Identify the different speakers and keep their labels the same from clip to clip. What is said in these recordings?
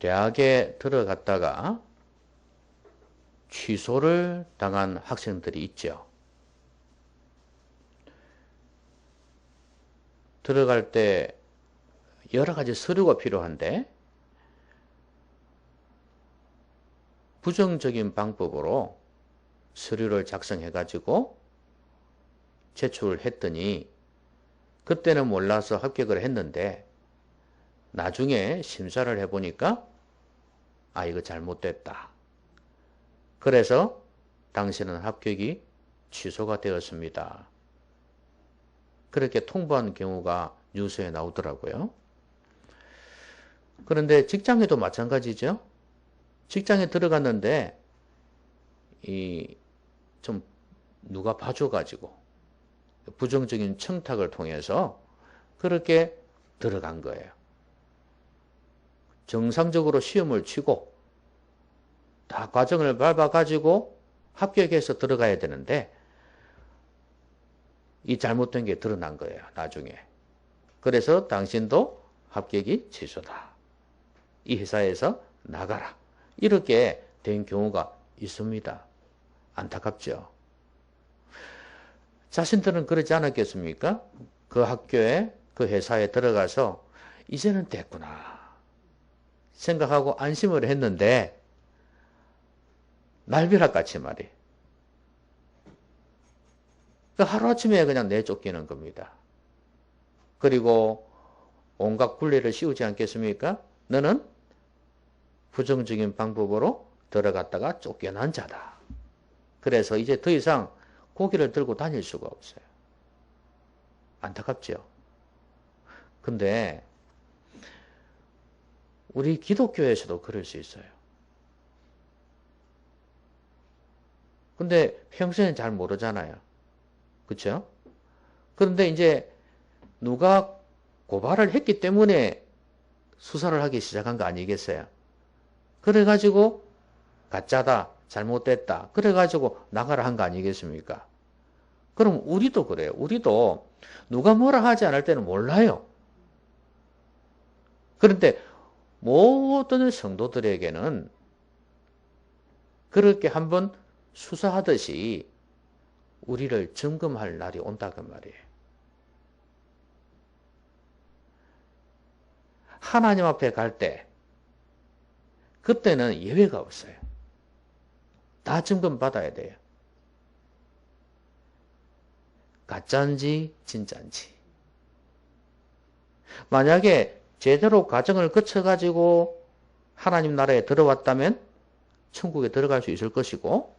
Speaker 1: 대학에 들어갔다가 취소를 당한 학생들이 있죠. 들어갈 때 여러 가지 서류가 필요한데 부정적인 방법으로 서류를 작성해가지고 제출을 했더니 그때는 몰라서 합격을 했는데 나중에 심사를 해보니까 아, 이거 잘못됐다. 그래서 당신은 합격이 취소가 되었습니다. 그렇게 통보한 경우가 뉴스에 나오더라고요. 그런데 직장에도 마찬가지죠. 직장에 들어갔는데 좀 누가 봐줘가지고 부정적인 청탁을 통해서 그렇게 들어간 거예요. 정상적으로 시험을 치고 다 과정을 밟아가지고 합격해서 들어가야 되는데 이 잘못된 게 드러난 거예요. 나중에. 그래서 당신도 합격이 취소다. 이 회사에서 나가라. 이렇게 된 경우가 있습니다. 안타깝죠. 자신들은 그러지 않았겠습니까? 그 학교에, 그 회사에 들어가서 이제는 됐구나 생각하고 안심을 했는데 날벼락같이 말이에요. 하루아침에 그냥 내쫓기는 겁니다. 그리고 온갖 굴레를 씌우지 않겠습니까? 너는 부정적인 방법으로 들어갔다가 쫓겨난 자다. 그래서 이제 더 이상 고개를 들고 다닐 수가 없어요. 안타깝죠? 근데 우리 기독교에서도 그럴 수 있어요. 근데 평소에는 잘 모르잖아요. 그렇죠? 그런데 이제 누가 고발을 했기 때문에 수사를 하기 시작한 거 아니겠어요? 그래가지고 가짜다, 잘못됐다. 그래가지고 나가라 한 거 아니겠습니까? 그럼 우리도 그래요. 우리도 누가 뭐라 하지 않을 때는 몰라요. 그런데 모든 성도들에게는 그렇게 한번 수사하듯이 우리를 점검할 날이 온다고 말이에요. 하나님 앞에 갈 때 그때는 예외가 없어요. 다 점검받아야 돼요. 가짜인지 진짜인지. 만약에 제대로 과정을 거쳐가지고 하나님 나라에 들어왔다면 천국에 들어갈 수 있을 것이고,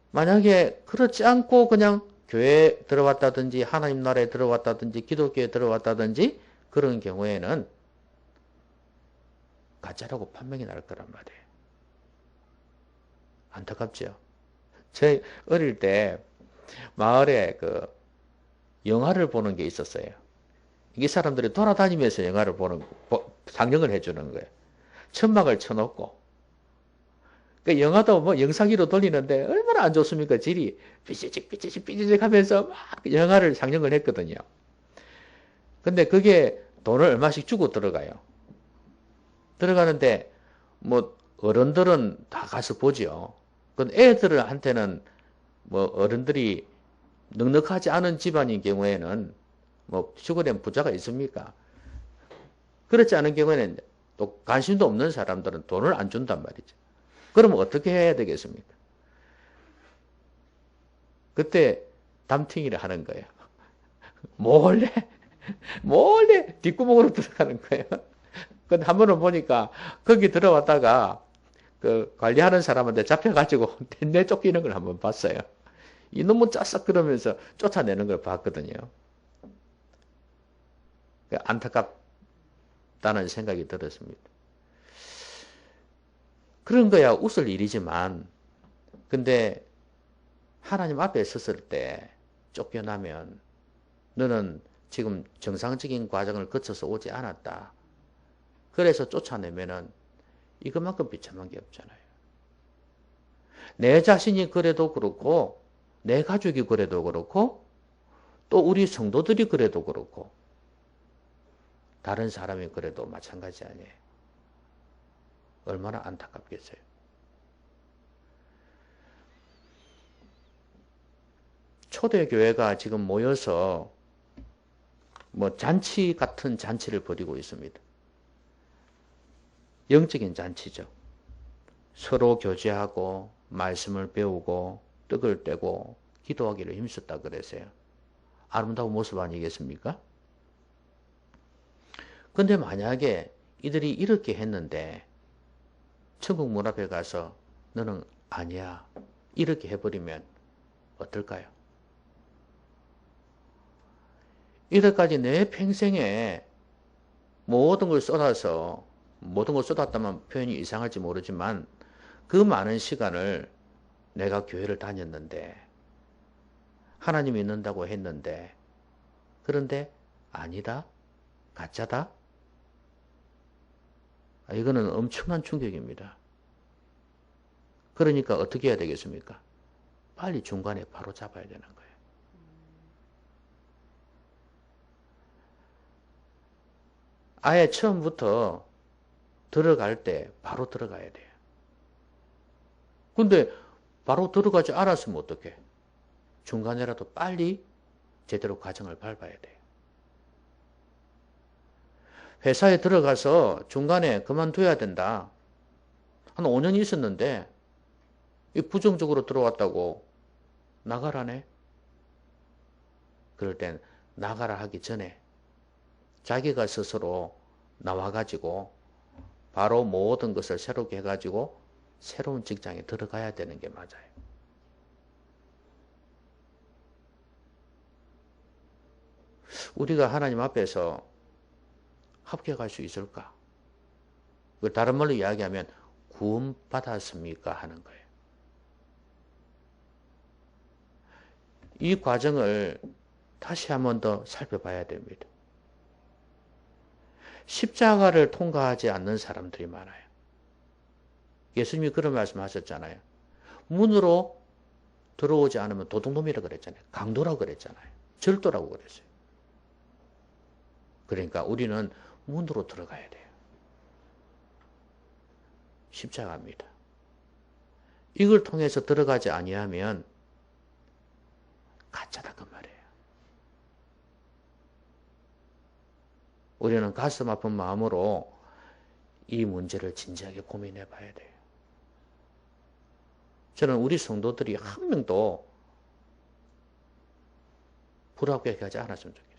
Speaker 1: 만약에 그렇지 않고 그냥 교회에 들어왔다든지 하나님 나라에 들어왔다든지 기독교에 들어왔다든지 그런 경우에는 가짜라고 판명이 날 거란 말이에요. 안타깝죠? 제 어릴 때 마을에 그 영화를 보는 게 있었어요. 이 사람들이 돌아다니면서 영화를 상영을 해주는 거예요. 천막을 쳐놓고. 그 영화도 뭐 영상기로 돌리는데 얼마나 안 좋습니까? 질이 삐지직 하면서 막 영화를 상영을 했거든요. 근데 그게 돈을 얼마씩 주고 들어가요. 들어가는데 뭐 어른들은 다 가서 보죠. 근데 애들한테는 뭐 어른들이 넉넉하지 않은 집안인 경우에는 뭐 시골엔 부자가 있습니까? 그렇지 않은 경우에는 또 관심도 없는 사람들은 돈을 안 준단 말이죠. 그러면 어떻게 해야 되겠습니까? 그때 담팅이를 하는 거예요. 몰래 뒷구멍으로 들어가는 거예요. 근데 한 번은 보니까 거기 들어왔다가 그 관리하는 사람한테 잡혀가지고 내쫓기는 걸 한번 봤어요. 이놈은 짜싹 그러면서 쫓아내는 걸 봤거든요. 안타깝다는 생각이 들었습니다. 그런 거야 웃을 일이지만, 근데 하나님 앞에 섰을 때 쫓겨나면 너는 지금 정상적인 과정을 거쳐서 오지 않았다. 그래서 쫓아내면은 이것만큼 비참한 게 없잖아요. 내 자신이 그래도 그렇고, 내 가족이 그래도 그렇고, 또 우리 성도들이 그래도 그렇고, 다른 사람이 그래도 마찬가지 아니에요. 얼마나 안타깝겠어요. 초대교회가 지금 모여서 뭐 잔치 같은 잔치를 벌이고 있습니다. 영적인 잔치죠. 서로 교제하고 말씀을 배우고 떡을 떼고 기도하기를 힘썼다 그랬어요. 아름다운 모습 아니겠습니까? 근데 만약에 이들이 이렇게 했는데 천국 문 앞에 가서 너는 아니야 이렇게 해버리면 어떨까요? 이때까지 내 평생에 모든 걸 쏟아서 모든 걸 쏟았다면 표현이 이상할지 모르지만 그 많은 시간을 내가 교회를 다녔는데 하나님이 있는다고 했는데 그런데 아니다? 가짜다? 이거는 엄청난 충격입니다. 그러니까 어떻게 해야 되겠습니까? 빨리 중간에 바로 잡아야 되는 거예요. 아예 처음부터 들어갈 때 바로 들어가야 돼요. 근데 바로 들어가지 않았으면 어떡해? 중간에라도 빨리 제대로 과정을 밟아야 돼요. 회사에 들어가서 중간에 그만둬야 된다. 한 5년 있었는데 부정적으로 들어왔다고 나가라네? 그럴 땐 나가라 하기 전에 자기가 스스로 나와가지고 바로 모든 것을 새롭게 해가지고 새로운 직장에 들어가야 되는 게 맞아요. 우리가 하나님 앞에서 합격할 수 있을까? 다른 말로 이야기하면 구원받았습니까? 하는 거예요. 이 과정을 다시 한 번 더 살펴봐야 됩니다. 십자가를 통과하지 않는 사람들이 많아요. 예수님이 그런 말씀 하셨잖아요. 문으로 들어오지 않으면 도둑놈이라고 그랬잖아요. 강도라고 그랬잖아요. 절도라고 그랬어요. 그러니까 우리는 문으로 들어가야 돼요. 십자가입니다. 이걸 통해서 들어가지 아니하면 가짜다 그 말이에요. 우리는 가슴 아픈 마음으로 이 문제를 진지하게 고민해 봐야 돼요. 저는 우리 성도들이 한 명도 불합격하지 않았으면 좋겠어요.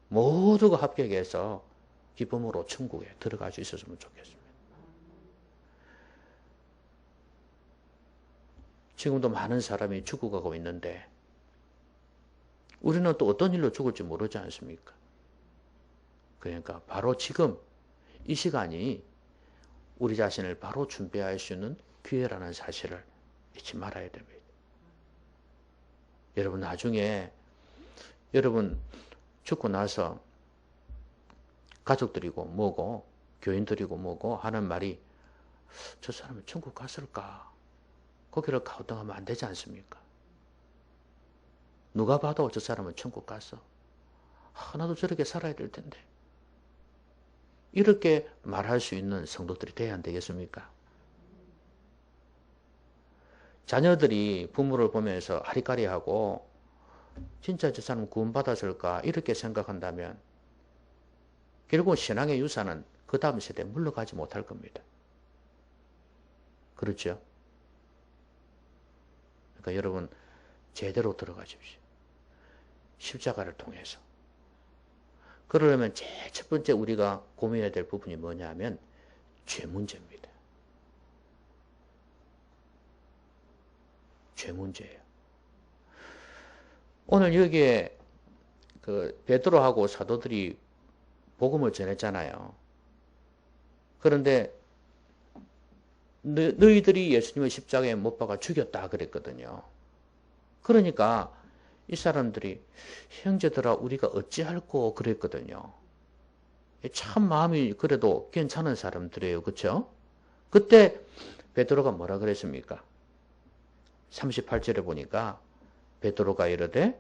Speaker 1: 모두가 합격해서 기쁨으로 천국에 들어갈 수 있었으면 좋겠습니다. 지금도 많은 사람이 죽어가고 있는데 우리는 또 어떤 일로 죽을지 모르지 않습니까? 그러니까 바로 지금 이 시간이 우리 자신을 바로 준비할 수 있는 기회라는 사실을 잊지 말아야 됩니다. 여러분 나중에 여러분 죽고 나서 가족들이고 뭐고 교인들이고 뭐고 하는 말이 저 사람은 천국 갔을까? 거기를 가오당하면 안 되지 않습니까? 누가 봐도 저 사람은 천국 갔어. 나도 저렇게 살아야 될 텐데. 이렇게 말할 수 있는 성도들이 돼야 안 되겠습니까? 자녀들이 부모를 보면서 아리까리하고 진짜 저 사람 구원받았을까 이렇게 생각한다면 결국 신앙의 유산은 그 다음 세대에 물러가지 못할 겁니다. 그렇죠? 그러니까 여러분 제대로 들어가십시오. 십자가를 통해서. 그러려면 제일 첫 번째 우리가 고민해야 될 부분이 뭐냐면 죄 문제입니다. 죄 문제예요. 오늘 여기에 그 베드로하고 사도들이 복음을 전했잖아요. 그런데 너희들이 예수님을 십자가에 못 박아 죽였다 그랬거든요. 그러니까 이 사람들이 형제들아 우리가 어찌할꼬 그랬거든요. 참 마음이 그래도 괜찮은 사람들이에요. 그렇죠? 그때 베드로가 뭐라 그랬습니까? 38절에 보니까 베드로가 이르되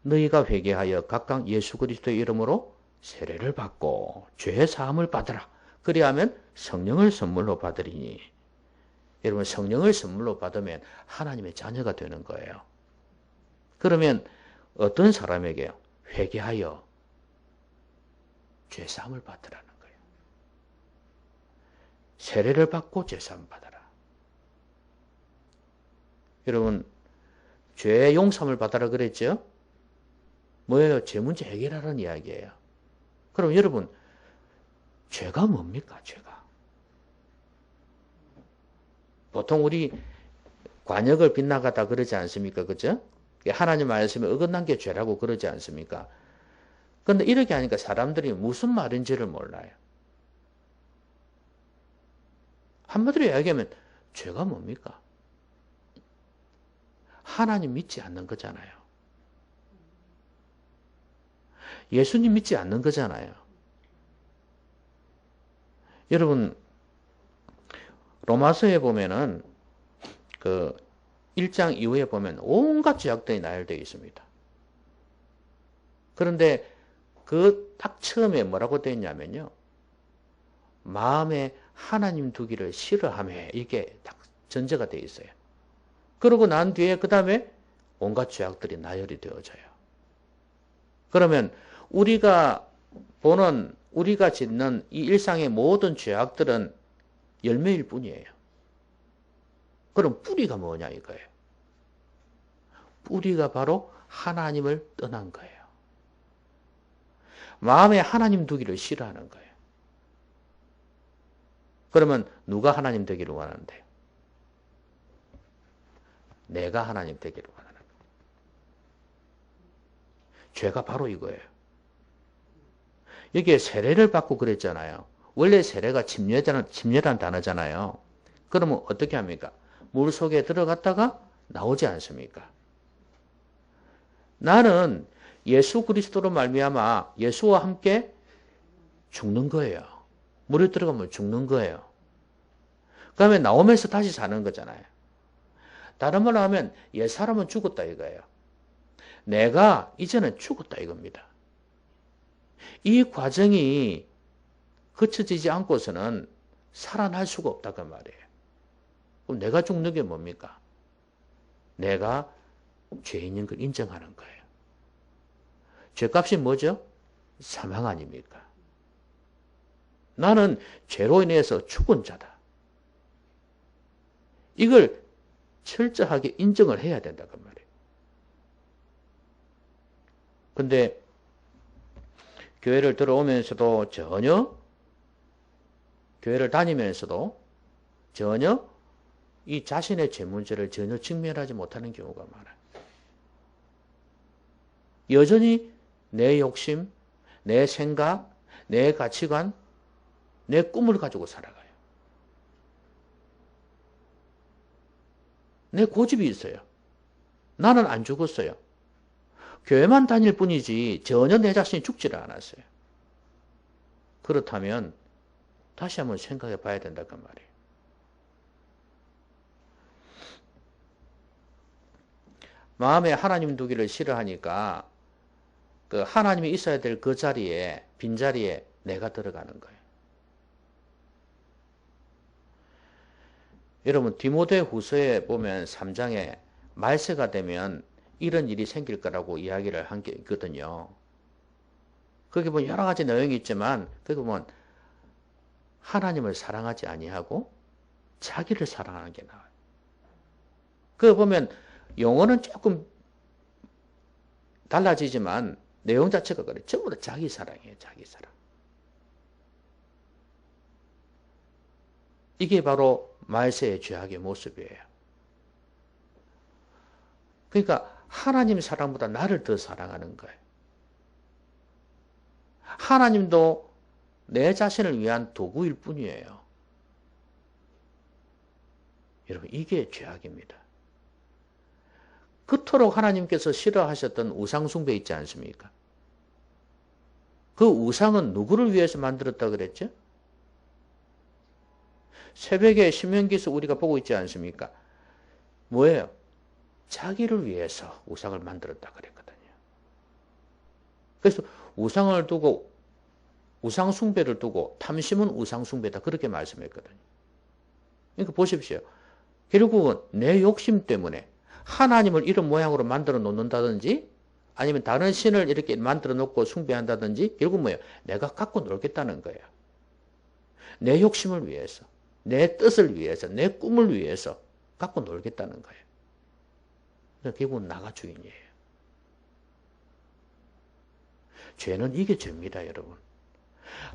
Speaker 1: 너희가 회개하여 각각 예수 그리스도의 이름으로 세례를 받고 죄 사함을 받으라. 그리하면 성령을 선물로 받으리니. 여러분 성령을 선물로 받으면 하나님의 자녀가 되는 거예요. 그러면 어떤 사람에게요? 회개하여 죄사함을 받으라는 거예요. 세례를 받고 죄사함을 받아라. 여러분 죄 용서함을 받아라 그랬죠? 뭐예요? 죄 문제 해결하라는 이야기예요. 그럼 여러분 죄가 뭡니까? 죄가. 보통 우리 관역을 빗나가다 그러지 않습니까? 그죠? 하나님 말씀에 어긋난 게 죄라고 그러지 않습니까? 그런데 이렇게 하니까 사람들이 무슨 말인지를 몰라요. 한마디로 이야기하면 죄가 뭡니까? 하나님 믿지 않는 거잖아요. 예수님 믿지 않는 거잖아요. 여러분 로마서에 보면은 그 1장 이후에 보면 온갖 죄악들이 나열되어 있습니다. 그런데 그 딱 처음에 뭐라고 되어 있냐면요. 마음에 하나님 두기를 싫어하며 이게 딱 전제가 되어 있어요. 그러고 난 뒤에 그 다음에 온갖 죄악들이 나열이 되어져요. 그러면 우리가 보는 우리가 짓는 이 일상의 모든 죄악들은 열매일 뿐이에요. 그럼 뿌리가 뭐냐 이거예요. 뿌리가 바로 하나님을 떠난 거예요. 마음에 하나님 두기를 싫어하는 거예요. 그러면 누가 하나님 되기를 원하는데요? 내가 하나님 되기를 원하는 거예요. 죄가 바로 이거예요. 여기에 세례를 받고 그랬잖아요. 원래 세례가 침례라는 단어잖아요. 그러면 어떻게 합니까? 물 속에 들어갔다가 나오지 않습니까? 나는 예수 그리스도로 말미암아 예수와 함께 죽는 거예요. 물에 들어가면 죽는 거예요. 그다음에 나오면서 다시 사는 거잖아요. 다른 말로 하면 옛사람은 죽었다 이거예요. 내가 이제는 죽었다 이겁니다. 이 과정이 거쳐지지 않고서는 살아날 수가 없다 그 말이에요. 그럼 내가 죽는 게 뭡니까? 내가 죄인인 걸 인정하는 거예요. 죄값이 뭐죠? 사망 아닙니까? 나는 죄로 인해서 죽은 자다. 이걸 철저하게 인정을 해야 된다 그 말이에요. 근데 교회를 들어오면서도 교회를 다니면서도 전혀 이 자신의 죄 문제를 전혀 직면하지 못하는 경우가 많아요. 여전히 내 욕심, 내 생각, 내 가치관, 내 꿈을 가지고 살아가요. 내 고집이 있어요. 나는 안 죽었어요. 교회만 다닐 뿐이지 전혀 내 자신이 죽지를 않았어요. 그렇다면 다시 한번 생각해 봐야 된다 그 말이에요. 마음에 하나님 두기를 싫어하니까 그 하나님이 있어야 될 그 자리에 빈자리에 내가 들어가는 거예요. 여러분 디모데 후서에 보면 3장에 말세가 되면 이런 일이 생길 거라고 이야기를 한 게 있거든요. 거기 보면 여러 가지 내용이 있지만 거기 보면 하나님을 사랑하지 아니하고 자기를 사랑하는 게 나와요. 그거 보면 용어는 조금 달라지지만 내용 자체가 그래. 전부 다 자기 사랑이에요. 자기 사랑. 이게 바로 말세의 죄악의 모습이에요. 그러니까 하나님 사랑보다 나를 더 사랑하는 거예요. 하나님도 내 자신을 위한 도구일 뿐이에요. 여러분 이게 죄악입니다. 그토록 하나님께서 싫어하셨던 우상 숭배 있지 않습니까? 그 우상은 누구를 위해서 만들었다 그랬죠? 새벽에 신명기에서 우리가 보고 있지 않습니까? 뭐예요? 자기를 위해서 우상을 만들었다 그랬거든요. 그래서 우상을 두고 우상숭배를 두고 탐심은 우상숭배다. 그렇게 말씀했거든요. 그러니까 보십시오. 결국은 내 욕심 때문에 하나님을 이런 모양으로 만들어 놓는다든지 아니면 다른 신을 이렇게 만들어 놓고 숭배한다든지 결국 뭐예요? 내가 갖고 놀겠다는 거예요. 내 욕심을 위해서, 내 뜻을 위해서, 내 꿈을 위해서 갖고 놀겠다는 거예요. 그러니까 결국은 나가 주인이에요. 죄는 이게 죄입니다, 여러분.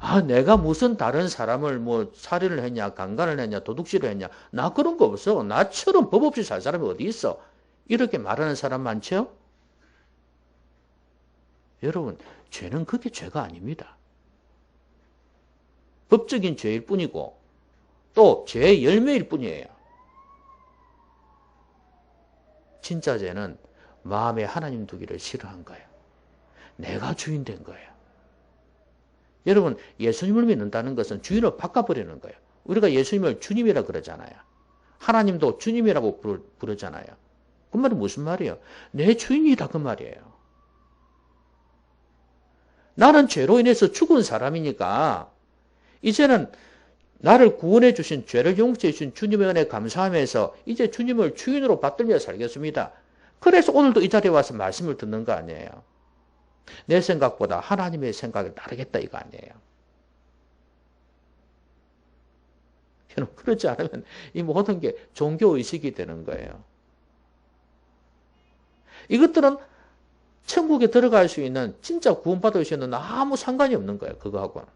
Speaker 1: 아, 내가 무슨 다른 사람을 뭐 살인을 했냐, 강간을 했냐, 도둑질을 했냐. 나 그런 거 없어. 나처럼 법 없이 살 사람이 어디 있어? 이렇게 말하는 사람 많죠? 여러분, 죄는 그게 죄가 아닙니다. 법적인 죄일 뿐이고 또 죄의 열매일 뿐이에요. 진짜 죄는 마음에 하나님 두기를 싫어한 거예요. 내가 주인 된 거예요. 여러분, 예수님을 믿는다는 것은 주인을 바꿔버리는 거예요. 우리가 예수님을 주님이라 그러잖아요. 하나님도 주님이라고 부르잖아요. 그 말은 무슨 말이에요? 내 주인이다 그 말이에요. 나는 죄로 인해서 죽은 사람이니까 이제는 나를 구원해 주신 죄를 용서해 주신 주님의 은혜에 감사하면서 이제 주님을 주인으로 받들며 살겠습니다. 그래서 오늘도 이 자리에 와서 말씀을 듣는 거 아니에요. 내 생각보다 하나님의 생각을 따르겠다 이거 아니에요. 여러분 그렇지 않으면 이 모든 게 종교의식이 되는 거예요. 이것들은 천국에 들어갈 수 있는 진짜 구원받을 수 있는 아무 상관이 없는 거예요. 그거하고는.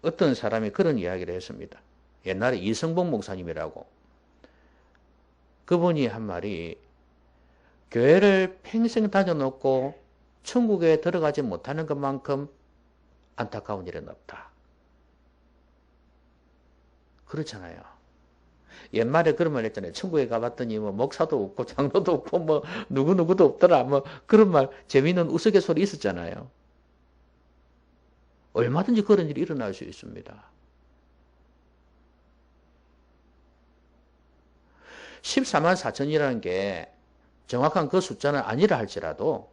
Speaker 1: 어떤 사람이 그런 이야기를 했습니다. 옛날에 이성봉 목사님이라고. 그분이 한 말이 교회를 평생 다녀놓고 천국에 들어가지 못하는 것만큼 안타까운 일은 없다. 그렇잖아요. 옛말에 그런 말 했잖아요. 천국에 가봤더니 뭐 목사도 없고 장로도 없고 뭐 누구누구도 없더라. 뭐 그런 말 재미있는 우스갯소리 있었잖아요. 얼마든지 그런 일이 일어날 수 있습니다. 14만 4천이라는 게 정확한 그 숫자는 아니라 할지라도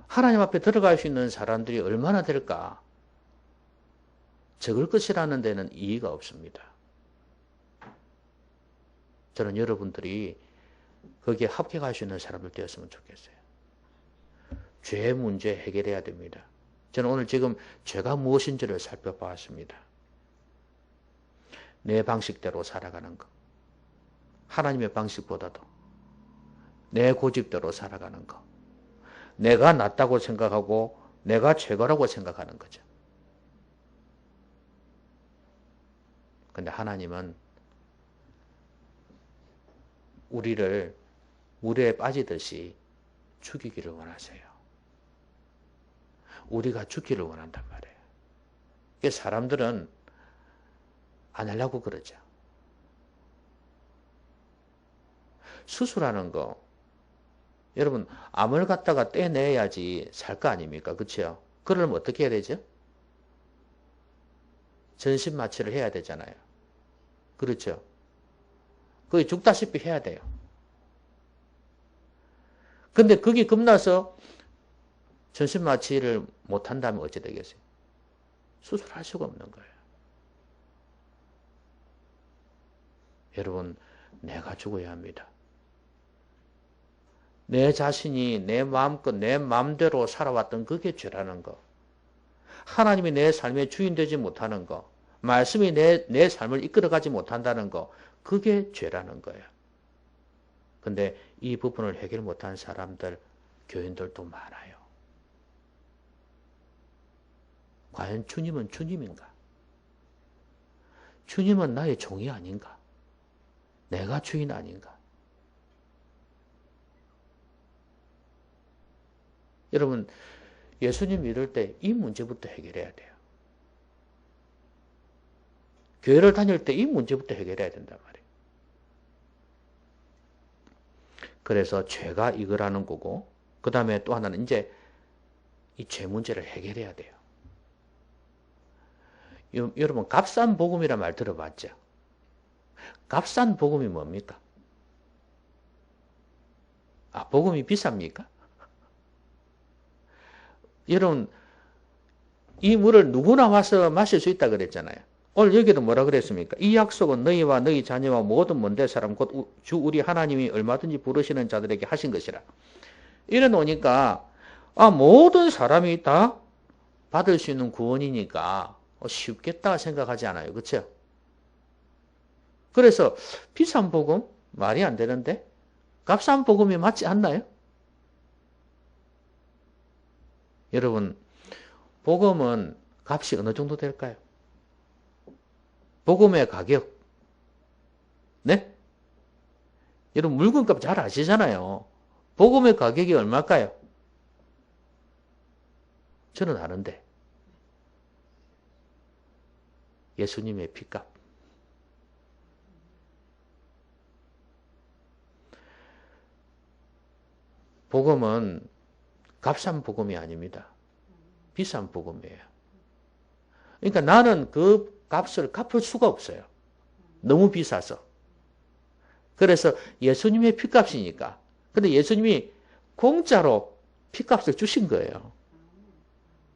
Speaker 1: 하나님 앞에 들어갈 수 있는 사람들이 얼마나 될까? 적을 것이라는 데는 이의가 없습니다. 저는 여러분들이 거기에 합격할 수 있는 사람들 되었으면 좋겠어요. 죄 문제 해결해야 됩니다. 저는 오늘 지금 죄가 무엇인지를 살펴보았습니다. 내 방식대로 살아가는 것. 하나님의 방식보다도 내 고집대로 살아가는 것. 내가 낫다고 생각하고 내가 최고라고 생각하는 거죠. 근데 하나님은 우리를 물에 빠지듯이 죽이기를 원하세요. 우리가 죽기를 원한단 말이에요. 사람들은 안 하려고 그러죠. 수술하는 거 여러분 암을 갖다가 떼내야지 살 거 아닙니까? 그렇죠? 그러면 어떻게 해야 되죠? 전신 마취를 해야 되잖아요. 그렇죠? 거의 죽다시피 해야 돼요. 근데 그게 겁나서 전신 마취를 못한다면 어찌 되겠어요? 수술할 수가 없는 거예요. 여러분, 내가 죽어야 합니다. 내 자신이 내 마음껏 내 마음대로 살아왔던 그게 죄라는 거. 하나님이 내 삶의 주인 되지 못하는 거. 말씀이 내 삶을 이끌어가지 못한다는 거. 그게 죄라는 거예요. 근데 이 부분을 해결 못한 사람들, 교인들도 많아요. 과연 주님은 주님인가? 주님은 나의 종이 아닌가? 내가 주인 아닌가? 여러분, 예수님 믿을 때 이 문제부터 해결해야 돼요. 교회를 다닐 때 이 문제부터 해결해야 된단 말이에요. 그래서 죄가 이거라는 거고, 그 다음에 또 하나는 이제 이 죄 문제를 해결해야 돼요. 여러분, 값싼 복음이란 말 들어봤죠? 값싼 복음이 뭡니까? 아, 복음이 비쌉니까? 여러분, 이 물을 누구나 와서 마실 수 있다 그랬잖아요. 오늘 여기도 뭐라 그랬습니까? 이 약속은 너희와 너희 자녀와 모든 먼데 사람 곧 주 우리 하나님이 얼마든지 부르시는 자들에게 하신 것이라. 이래 놓으니까 아, 모든 사람이 다 받을 수 있는 구원이니까 쉽겠다 생각하지 않아요. 그렇죠? 그래서 비싼 복음 말이 안 되는데 값싼 복음이 맞지 않나요? 여러분, 복음은 값이 어느 정도 될까요? 복음의 가격. 네? 여러분 물건값 잘 아시잖아요. 복음의 가격이 얼마일까요? 저는 아는데. 예수님의 피값. 복음은 값싼 복음이 아닙니다. 비싼 복음이에요. 그러니까 나는 그 값을 갚을 수가 없어요. 너무 비싸서. 그래서 예수님의 피값이니까. 근데 예수님이 공짜로 피값을 주신 거예요.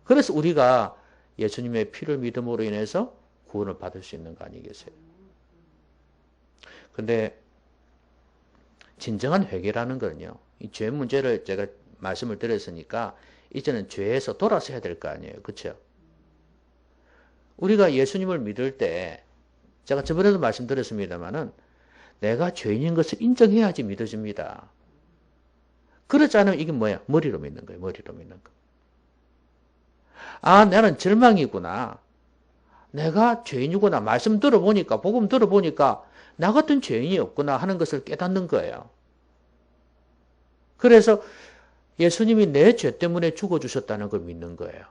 Speaker 1: 그래서 우리가 예수님의 피를 믿음으로 인해서 구원을 받을 수 있는 거 아니겠어요? 근데 진정한 회개라는 거는요. 이 죄 문제를 제가 말씀을 드렸으니까 이제는 죄에서 돌아서야 될 거 아니에요. 그렇죠? 우리가 예수님을 믿을 때 제가 저번에도 말씀드렸습니다마는 내가 죄인인 것을 인정해야지 믿어집니다. 그렇지 않으면 이게 뭐야? 머리로 믿는 거예요. 머리로 믿는 거. 아, 나는 절망이구나. 내가 죄인이구나. 말씀 들어보니까, 복음 들어보니까 나 같은 죄인이 없구나 하는 것을 깨닫는 거예요. 그래서 예수님이 내 죄 때문에 죽어주셨다는 걸 믿는 거예요.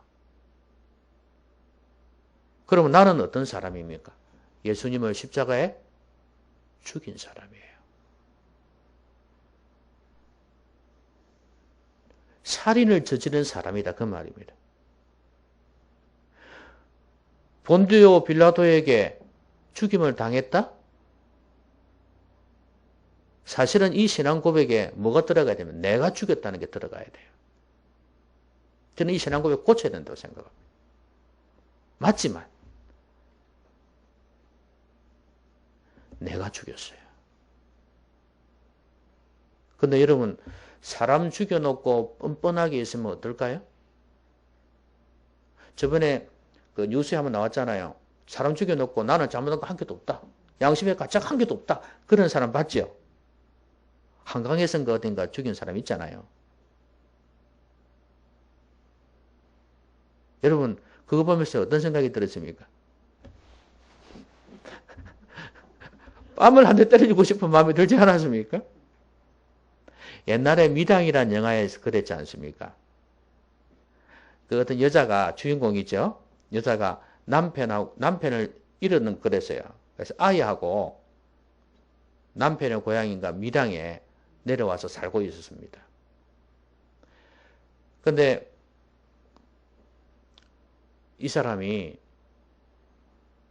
Speaker 1: 그러면 나는 어떤 사람입니까? 예수님을 십자가에 죽인 사람이에요. 살인을 저지른 사람이다. 그 말입니다. 본디오 빌라도에게 죽임을 당했다? 사실은 이 신앙 고백에 뭐가 들어가야 되면 내가 죽였다는 게 들어가야 돼요. 저는 이 신앙 고백 고쳐야 된다고 생각합니다. 맞지만 내가 죽였어요. 근데 여러분 사람 죽여놓고 뻔뻔하게 있으면 어떨까요? 저번에 그 뉴스에 한번 나왔잖아요. 사람 죽여놓고 나는 잘못한 거 한 개도 없다. 양심에 가짝 한 개도 없다. 그런 사람 봤죠? 한강에선가 어딘가 죽인 사람 있잖아요. 여러분 그거 보면서 어떤 생각이 들었습니까? 뺨을 한 대 때려주고 싶은 마음이 들지 않았습니까? 옛날에 미당이라는 영화에서 그랬지 않습니까? 그 어떤 여자가 주인공이죠. 여자가 남편을 잃었는 그랬어요. 그래서 아이하고 남편의 고향인가 밀양에 내려와서 살고 있었습니다. 근데 이 사람이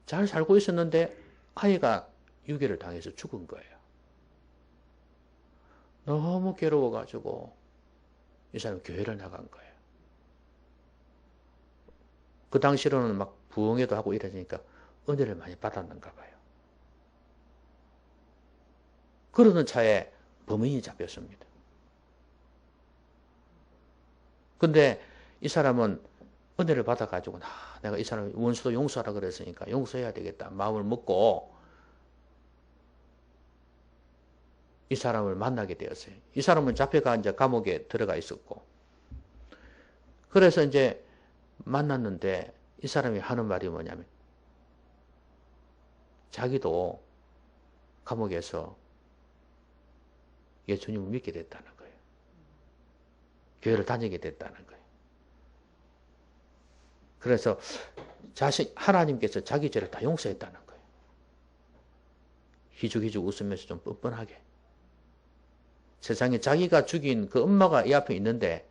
Speaker 1: 잘 살고 있었는데 아이가 유괴를 당해서 죽은 거예요. 너무 괴로워가지고 이 사람이 교회를 나간 거예요. 그 당시로는 막 부흥회도 하고 이러니까 은혜를 많이 받았는가 봐요. 그러던 차에 범인이 잡혔습니다. 근데 이 사람은 은혜를 받아가지고 내가 이 사람 원수도 용서하라 그랬으니까 용서해야 되겠다 마음을 먹고 이 사람을 만나게 되었어요. 이 사람은 잡혀가 이제 감옥에 들어가 있었고 그래서 이제 만났는데 이 사람이 하는 말이 뭐냐면 자기도 감옥에서 예수님을 믿게 됐다는 거예요. 교회를 다니게 됐다는 거예요. 그래서 하나님께서 자기 죄를 다 용서했다는 거예요. 희죽희죽 웃으면서 좀 뻔뻔하게. 세상에 자기가 죽인 그 엄마가 이 앞에 있는데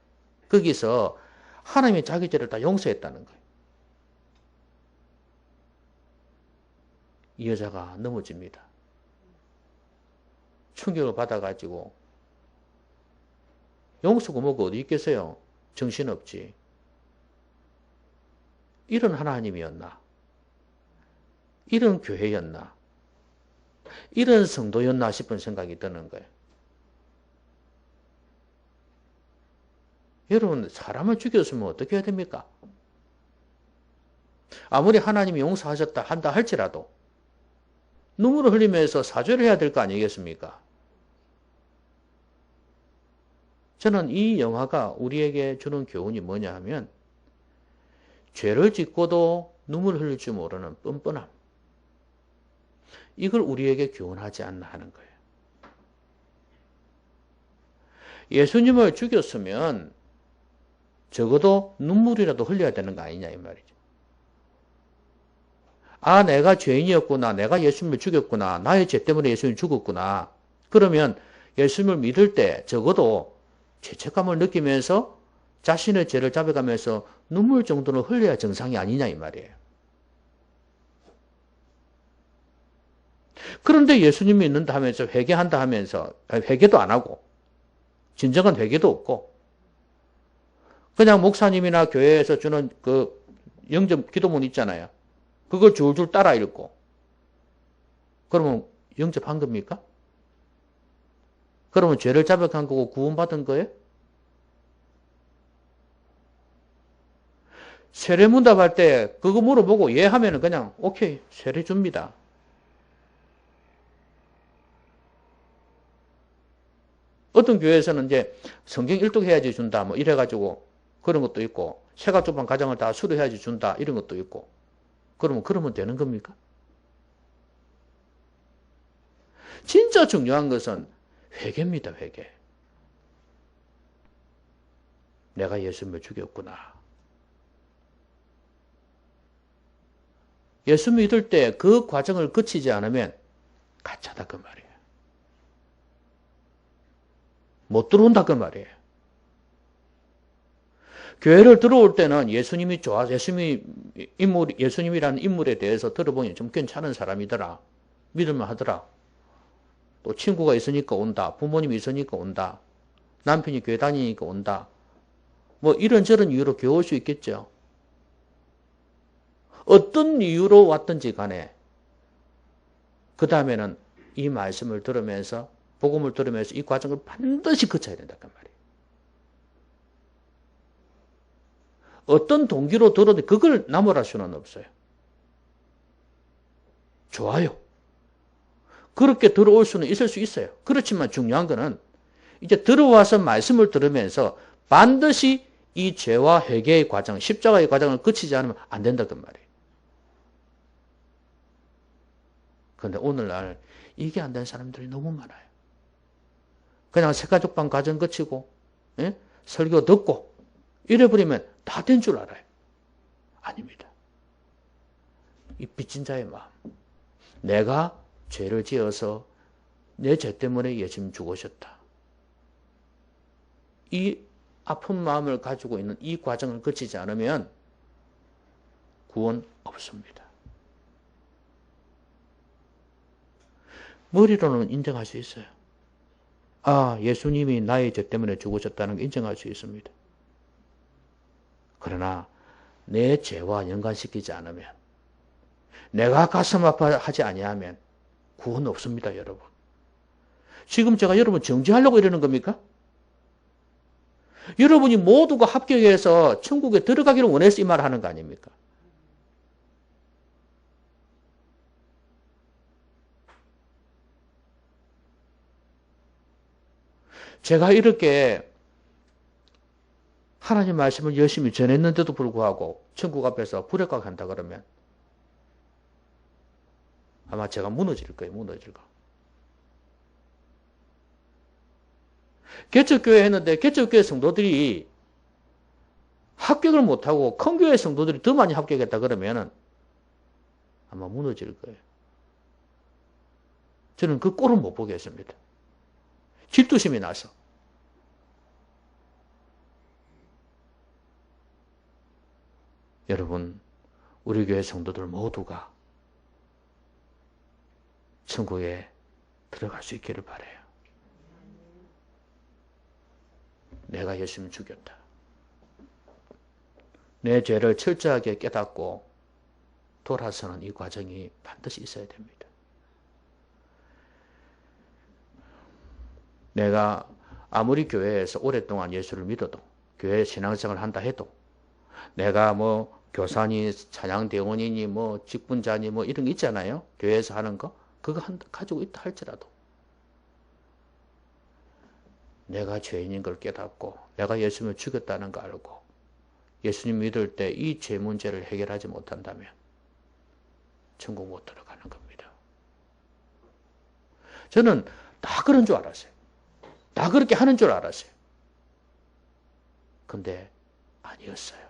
Speaker 1: 거기서 하나님이 자기 죄를 다 용서했다는 거예요. 이 여자가 넘어집니다. 충격을 받아가지고 용서고 뭐고 어디 있겠어요? 정신없지. 이런 하나님이었나? 이런 교회였나? 이런 성도였나 싶은 생각이 드는 거예요. 여러분, 사람을 죽였으면 어떻게 해야 됩니까? 아무리 하나님이 용서하셨다 한다 할지라도 눈물을 흘리면서 사죄를 해야 될 거 아니겠습니까? 저는 이 영화가 우리에게 주는 교훈이 뭐냐 하면 죄를 짓고도 눈물 흘릴 줄 모르는 뻔뻔함. 이걸 우리에게 교훈하지 않나 하는 거예요. 예수님을 죽였으면 적어도 눈물이라도 흘려야 되는 거 아니냐 이 말이죠. 아, 내가 죄인이었구나. 내가 예수님을 죽였구나. 나의 죄 때문에 예수님이 죽었구나. 그러면 예수님을 믿을 때 적어도 죄책감을 느끼면서 자신의 죄를 자백하면서 눈물 정도는 흘려야 정상이 아니냐 이 말이에요. 그런데 예수님 믿는다 하면서 회개한다 하면서 회개도 안 하고 진정한 회개도 없고 그냥 목사님이나 교회에서 주는 그 영접 기도문 있잖아요. 그걸 줄줄 따라 읽고 그러면 영접한 겁니까? 그러면 죄를 자백한 거고 구원받은 거예요? 세례문답 할 때 그거 물어보고 예 하면은 그냥 오케이 세례 줍니다. 어떤 교회에서는 이제 성경 일독해야지 준다 뭐 이래가지고 그런 것도 있고 세가족반 가정을 다 수료해야지 준다 이런 것도 있고 그러면 되는 겁니까? 진짜 중요한 것은 회개입니다. 회개. 내가 예수님을 죽였구나. 예수 믿을 때 그 과정을 거치지 않으면 가짜다 그 말이에요. 못 들어온다 그 말이에요. 교회를 들어올 때는 예수님이 좋아, 예수님이라는 인물에 대해서 들어보니 좀 괜찮은 사람이더라. 믿을만 하더라. 또 친구가 있으니까 온다. 부모님이 있으니까 온다. 남편이 교회 다니니까 온다. 뭐 이런저런 이유로 교회 올 수 있겠죠. 어떤 이유로 왔든지 간에 그 다음에는 이 말씀을 들으면서 복음을 들으면서 이 과정을 반드시 거쳐야 된다 그 말이에요. 어떤 동기로 들어도 그걸 나무랄 수는 없어요. 좋아요. 그렇게 들어올 수는 있을 수 있어요. 그렇지만 중요한 거는 이제 들어와서 말씀을 들으면서 반드시 이 죄와 회개의 과정, 십자가의 과정을 거치지 않으면 안 된다 그 말이에요. 그런데 오늘날 이게 안 된 사람들이 너무 많아요. 그냥 새가족방 과정 거치고 예? 설교 듣고 이래버리면 다 된 줄 알아요. 아닙니다. 이 빚진 자의 마음. 내가 죄를 지어서 내 죄 때문에 예수님 죽으셨다. 이 아픈 마음을 가지고 있는 이 과정을 거치지 않으면 구원 없습니다. 머리로는 인정할 수 있어요. 아, 예수님이 나의 죄 때문에 죽으셨다는 걸 인정할 수 있습니다. 그러나 내 죄와 연관시키지 않으면 내가 가슴 아파하지 아니하면 구원 없습니다, 여러분. 지금 제가 여러분 정지하려고 이러는 겁니까? 여러분이 모두가 합격해서 천국에 들어가기를 원해서 이 말을 하는 거 아닙니까? 제가 이렇게 하나님 말씀을 열심히 전했는데도 불구하고 천국 앞에서 불협각한다 그러면 아마 제가 무너질 거예요. 무너질 거. 개척교회 했는데 개척교회 성도들이 합격을 못하고 큰 교회 성도들이 더 많이 합격했다 그러면 아마 무너질 거예요. 저는 그 꼴은 못 보겠습니다. 질투심이 나서. 여러분, 우리 교회 성도들 모두가 천국에 들어갈 수 있기를 바라요. 내가 예수님을 죽였다. 내 죄를 철저하게 깨닫고 돌아서는 이 과정이 반드시 있어야 됩니다. 내가 아무리 교회에서 오랫동안 예수를 믿어도 교회 신앙생활을 한다 해도 내가 뭐 교사니 찬양대원이니 뭐 직분자니 뭐 이런 거 있잖아요. 교회에서 하는 거. 그거 가지고 있다 할지라도 내가 죄인인 걸 깨닫고 내가 예수님을 죽였다는 거 알고 예수님 믿을 때 이 죄 문제를 해결하지 못한다면 천국 못 들어가는 겁니다. 저는 다 그런 줄 알았어요. 다 그렇게 하는 줄 알았어요. 근데 아니었어요.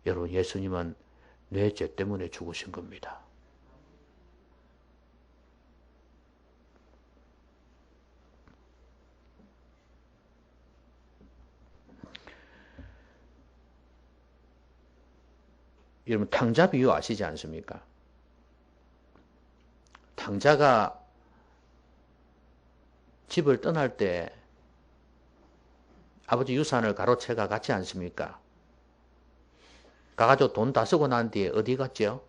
Speaker 1: 여러분, 예수님은 내 죄 때문에 죽으신 겁니다. 여러분, 탕자 비유 아시지 않습니까? 탕자가 집을 떠날 때 아버지 유산을 가로채가 갔지 않습니까? 가가지고 돈 다 쓰고 난 뒤에 어디 갔죠?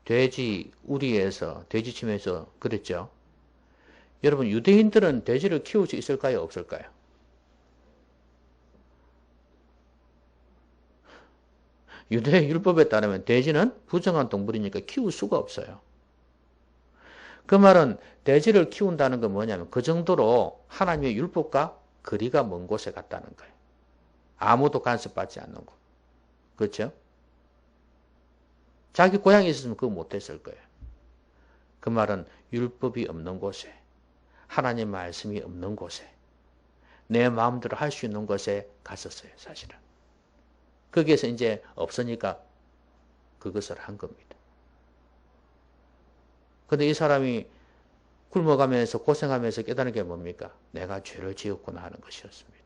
Speaker 1: 돼지 우리에서 돼지침에서 그랬죠. 여러분, 유대인들은 돼지를 키울 수 있을까요? 없을까요? 유대 율법에 따르면 돼지는 부정한 동물이니까 키울 수가 없어요. 그 말은 돼지를 키운다는 건 뭐냐면 그 정도로 하나님의 율법과 거리가 먼 곳에 갔다는 거예요. 아무도 간섭받지 않는 곳. 그렇죠? 자기 고향에 있었으면 그거 못했을 거예요. 그 말은 율법이 없는 곳에, 하나님 말씀이 없는 곳에, 내 마음대로 할 수 있는 곳에 갔었어요, 사실은. 거기에서 이제 없으니까 그것을 한 겁니다. 근데 이 사람이 굶어가면서 고생하면서 깨달은 게 뭡니까? 내가 죄를 지었구나 하는 것이었습니다.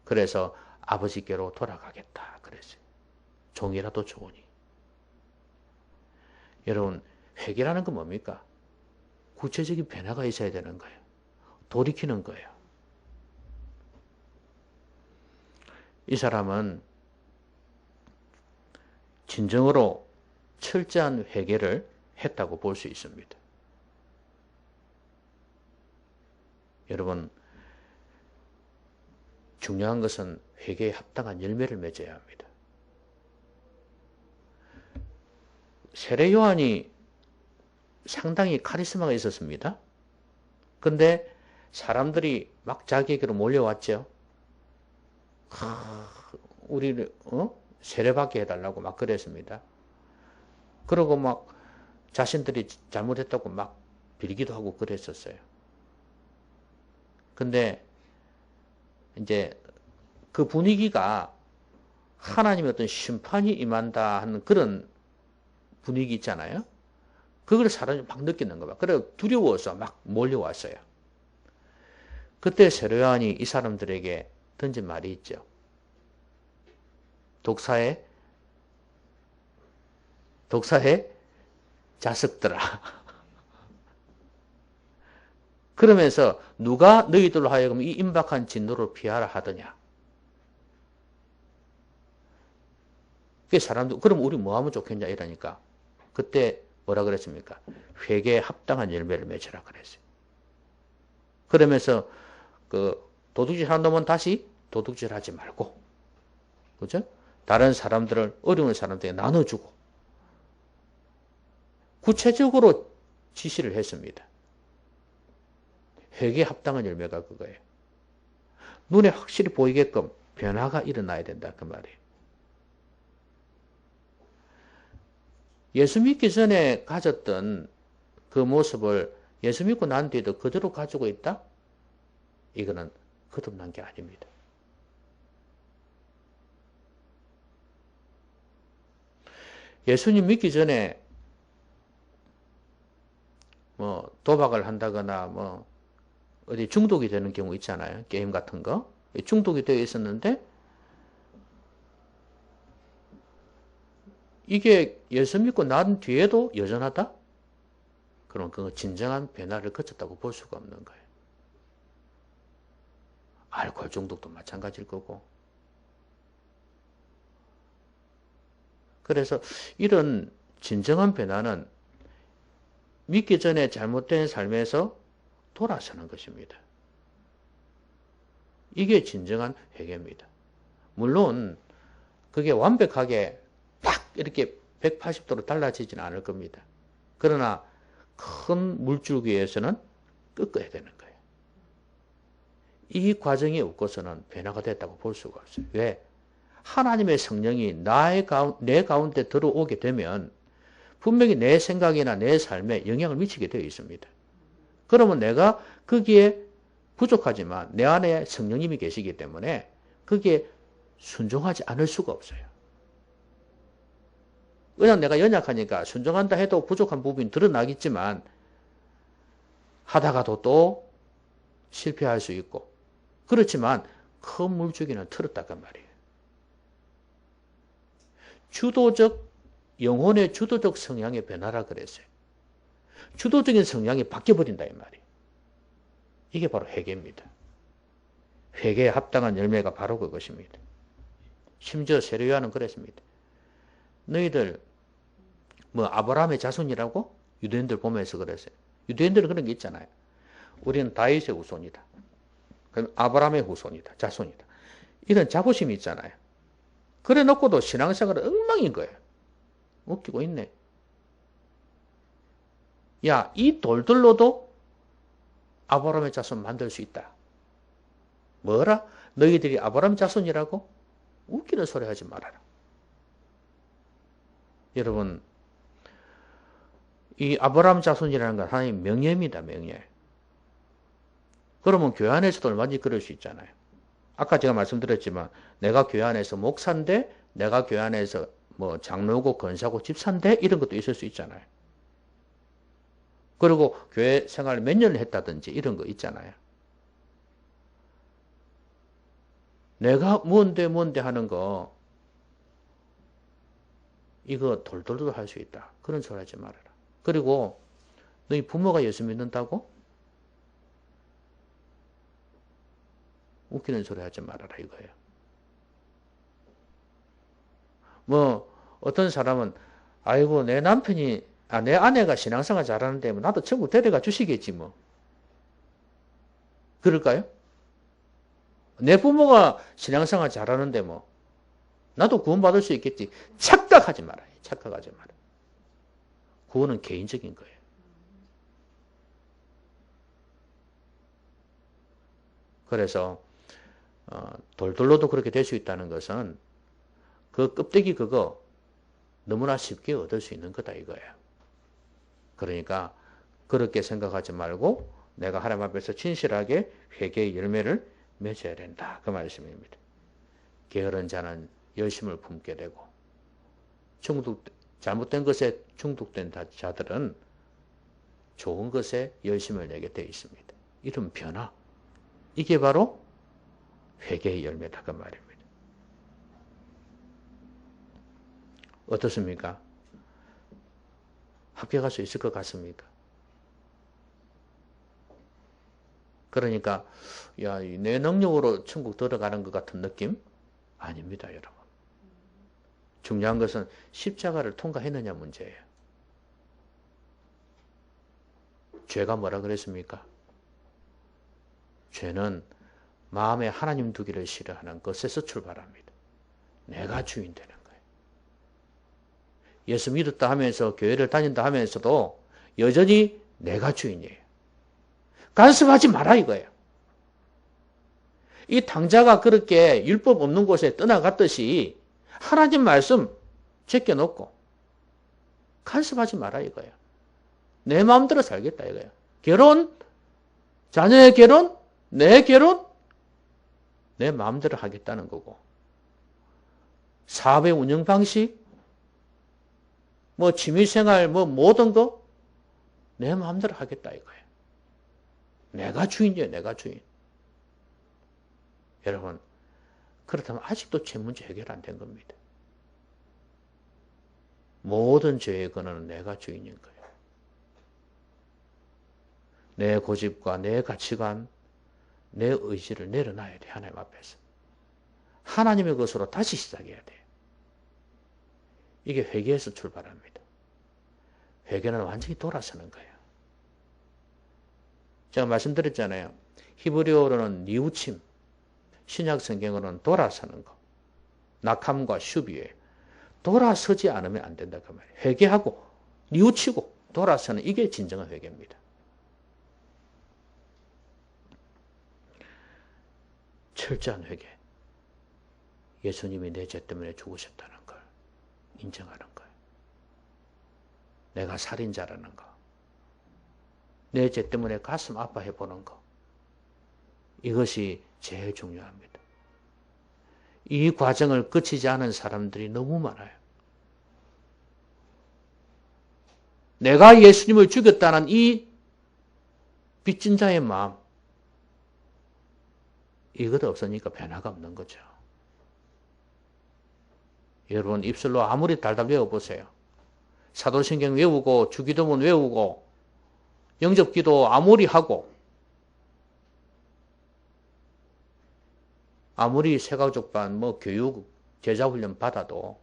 Speaker 1: 그래서 아버지께로 돌아가겠다 그랬어요. 종이라도 좋으니. 여러분, 회개라는 건 뭡니까? 구체적인 변화가 있어야 되는 거예요. 돌이키는 거예요. 이 사람은 진정으로 철저한 회개를 했다고 볼 수 있습니다. 여러분, 중요한 것은 회개에 합당한 열매를 맺어야 합니다. 세례 요한이 상당히 카리스마가 있었습니다. 근데 사람들이 막 자기에게로 몰려왔죠. 우리를 세례받게 해달라고 막 그랬습니다. 그러고 막 자신들이 잘못했다고 막 빌기도 하고 그랬었어요. 근데 이제 그 분위기가 하나님의 어떤 심판이 임한다 하는 그런 분위기 있잖아요. 그걸 사람이 막 느끼는 거야. 그래 두려워서 막 몰려왔어요. 그때 세례 요한이 이 사람들에게 던진 말이 있죠. 독사의 자식들아. 그러면서 누가 너희들로 하여금 이 임박한 진노를 피하라 하더냐. 그 사람도 그럼 우리 뭐 하면 좋겠냐 이러니까 그때 뭐라 그랬습니까? 회개에 합당한 열매를 맺으라 그랬어요. 그러면서 그 도둑질 한 놈은 다시 도둑질 하지 말고, 그죠? 다른 사람들을 어려운 사람들에게 나눠주고 구체적으로 지시를 했습니다. 회개에 합당한 열매가 그거예요. 눈에 확실히 보이게끔 변화가 일어나야 된다 그 말이에요. 예수 믿기 전에 가졌던 그 모습을 예수 믿고 난 뒤에도 그대로 가지고 있다? 이거는 거듭난 게 아닙니다. 예수님 믿기 전에 뭐 도박을 한다거나 뭐 어디 중독이 되는 경우 있잖아요. 게임 같은 거. 중독이 되어 있었는데 이게 예수 믿고 난 뒤에도 여전하다? 그럼 그 진정한 변화를 거쳤다고 볼 수가 없는 거예요. 알코올 중독도 마찬가지일 거고. 그래서 이런 진정한 변화는 믿기 전에 잘못된 삶에서 돌아서는 것입니다. 이게 진정한 회개입니다. 물론 그게 완벽하게 팍 이렇게 180도로 달라지지는 않을 겁니다. 그러나 큰 물줄기에서는 꺾어야 되는 거예요. 이 과정이 없고서는 변화가 됐다고 볼 수가 없어요. 왜? 하나님의 성령이 내 가운데 들어오게 되면 분명히 내 생각이나 내 삶에 영향을 미치게 되어 있습니다. 그러면 내가 거기에 부족하지만 내 안에 성령님이 계시기 때문에 거기에 순종하지 않을 수가 없어요. 그냥 내가 연약하니까 순종한다 해도 부족한 부분이 드러나겠지만 하다가도 또 실패할 수 있고 그렇지만 큰 물줄기는 틀었다간 말이에요. 영혼의 주도적 성향의 변화라 그랬어요. 주도적인 성향이 바뀌어버린다 이 말이에요. 이게 바로 회개입니다. 회개에 합당한 열매가 바로 그것입니다. 심지어 세례요한은 그랬습니다. 너희들 뭐 아브라함의 자손이라고 유대인들 보면서 그랬어요. 유대인들은 그런 게 있잖아요. 우리는 다윗의 후손이다. 그럼 아브라함의 후손이다. 자손이다. 이런 자부심이 있잖아요. 그래 놓고도 신앙생활은 엉망인 거예요. 웃기고 있네. 야, 이 돌들로도 아브라함의 자손 만들 수 있다. 뭐라? 너희들이 아브라함 자손이라고? 웃기는 소리 하지 말아라. 여러분, 이 아브라함 자손이라는 건 하나님의 명예입니다. 명예. 그러면 교회 안에서도 얼마든지 그럴 수 있잖아요. 아까 제가 말씀드렸지만 내가 교회 안에서 목사인데 내가 교회 안에서 뭐 장로고 권사고 집사인데 이런 것도 있을 수 있잖아요. 그리고 교회 생활 몇 년을 했다든지 이런 거 있잖아요. 내가 뭔데 하는 거 이거 돌돌돌 할 수 있다. 그런 소리 하지 말아라. 그리고 너희 부모가 예수 믿는다고? 웃기는 소리 하지 말아라 이거예요. 뭐 어떤 사람은 아이고 내 남편이 내 아내가 신앙생활 잘하는데 뭐 나도 천국 데려가 주시겠지 뭐. 그럴까요? 내 부모가 신앙생활 잘하는데 뭐 나도 구원받을 수 있겠지. 착각하지 말아요. 착각하지 말아요. 구원은 개인적인 거예요. 그래서 돌돌로도 그렇게 될 수 있다는 것은 그 껍데기 그거 너무나 쉽게 얻을 수 있는 거다 이거예요. 그러니까 그렇게 생각하지 말고 내가 하나님 앞에서 진실하게 회개의 열매를 맺어야 된다. 그 말씀입니다. 게으른 자는 열심을 품게 되고 잘못된 것에 중독된 자들은 좋은 것에 열심을 내게 되어 있습니다. 이런 변화. 이게 바로 회개의 열매다. 그 말입니다. 어떻습니까? 합격할 수 있을 것 같습니까? 그러니까 야, 내 능력으로 천국 들어가는 것 같은 느낌? 아닙니다, 여러분. 중요한 것은 십자가를 통과했느냐 문제예요. 죄가 뭐라 그랬습니까? 죄는 마음에 하나님 두기를 싫어하는 것에서 출발합니다. 내가 주인 되는 거예요. 예수 믿었다 하면서 교회를 다닌다 하면서도 여전히 내가 주인이에요. 간섭하지 마라 이거예요. 이 당자가 그렇게 율법 없는 곳에 떠나갔듯이 하나님 말씀 제껴놓고 간섭하지 마라 이거예요. 내 마음대로 살겠다 이거예요. 결혼, 자녀의 결혼, 내 결혼, 내 마음대로 하겠다는 거고 사업의 운영 방식, 뭐 취미생활, 뭐 모든 거 내 마음대로 하겠다 이거예요. 내가 주인이에요. 내가 주인. 여러분 그렇다면 아직도 죄 문제 해결 안 된 겁니다. 모든 죄의 근원은 내가 주인인 거예요. 내 고집과 내 가치관, 내 의지를 내려놔야 돼. 하나님 앞에서. 하나님의 것으로 다시 시작해야 돼. 이게 회개에서 출발합니다. 회개는 완전히 돌아서는 거예요. 제가 말씀드렸잖아요. 히브리어로는 뉘우침, 신약 성경으로는 돌아서는 거. 낙함과 슈비에 돌아서지 않으면 안 된다 그 말이에요. 회개하고 뉘우치고 돌아서는 이게 진정한 회개입니다. 철저한 회개. 예수님이 내 죄 때문에 죽으셨다는 걸 인정하는 거예요. 내가 살인자라는 거. 내 죄 때문에 가슴 아파해 보는 거. 이것이 제일 중요합니다. 이 과정을 거치지 않은 사람들이 너무 많아요. 내가 예수님을 죽였다는 이 빚진 자의 마음, 이것 없으니까 변화가 없는 거죠. 여러분 입술로 아무리 달달 외워보세요. 사도신경 외우고 주기도문 외우고 영접기도 아무리 하고 아무리 새가족반 교육 제자훈련 받아도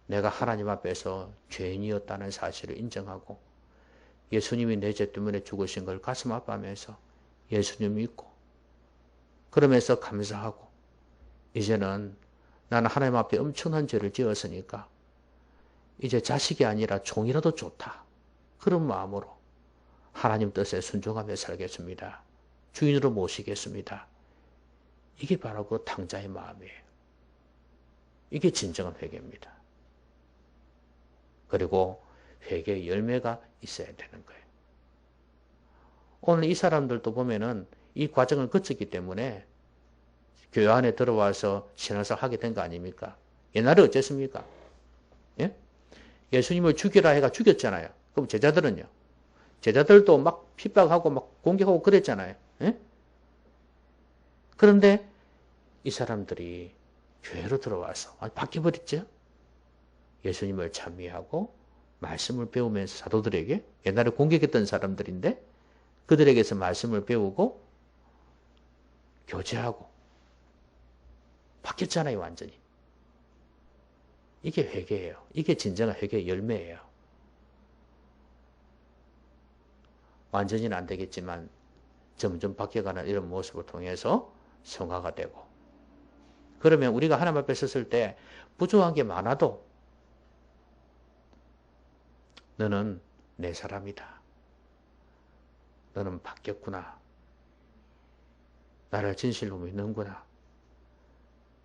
Speaker 1: 내가 하나님 앞에서 죄인이었다는 사실을 인정하고 예수님이 내 죄 때문에 죽으신 걸 가슴 아파하면서 예수님 믿고 그러면서 감사하고 이제는 나는 하나님 앞에 엄청난 죄를 지었으니까 이제 자식이 아니라 종이라도 좋다. 그런 마음으로 하나님 뜻에 순종하며 살겠습니다. 주인으로 모시겠습니다. 이게 바로 그 탕자의 마음이에요. 이게 진정한 회개입니다. 그리고 회개의 열매가 있어야 되는 거예요. 오늘 이 사람들도 보면은 이 과정을 거쳤기 때문에 교회 안에 들어와서 신앙생활 하게 된 거 아닙니까? 옛날에 어땠습니까? 예? 예수님을 죽이라 해가 죽였잖아요. 그럼 제자들은요? 제자들도 막 핍박하고 막 공격하고 그랬잖아요. 예? 그런데 이 사람들이 교회로 들어와서 바뀌어버렸죠? 예수님을 찬미하고 말씀을 배우면서 사도들에게 옛날에 공격했던 사람들인데 그들에게서 말씀을 배우고 교제하고 바뀌었잖아요, 완전히. 이게 회개예요. 이게 진정한 회개의 열매예요. 완전히는 안 되겠지만 점점 바뀌어가는 이런 모습을 통해서 성화가 되고 그러면 우리가 하나님 앞에 섰을 때 부족한 게 많아도 너는 내 사람이다. 너는 바뀌었구나. 나를 진실로 믿는구나.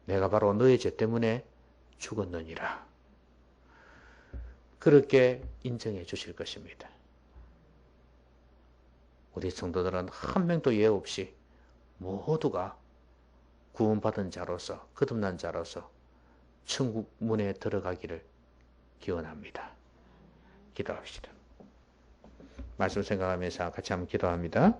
Speaker 1: 내가 바로 너의 죄 때문에 죽었느니라. 그렇게 인정해 주실 것입니다. 우리 성도들은 한 명도 예외 없이 모두가 구원받은 자로서 거듭난 자로서 천국 문에 들어가기를 기원합니다. 기도합시다. 말씀 생각하면서 같이 한번 기도합니다.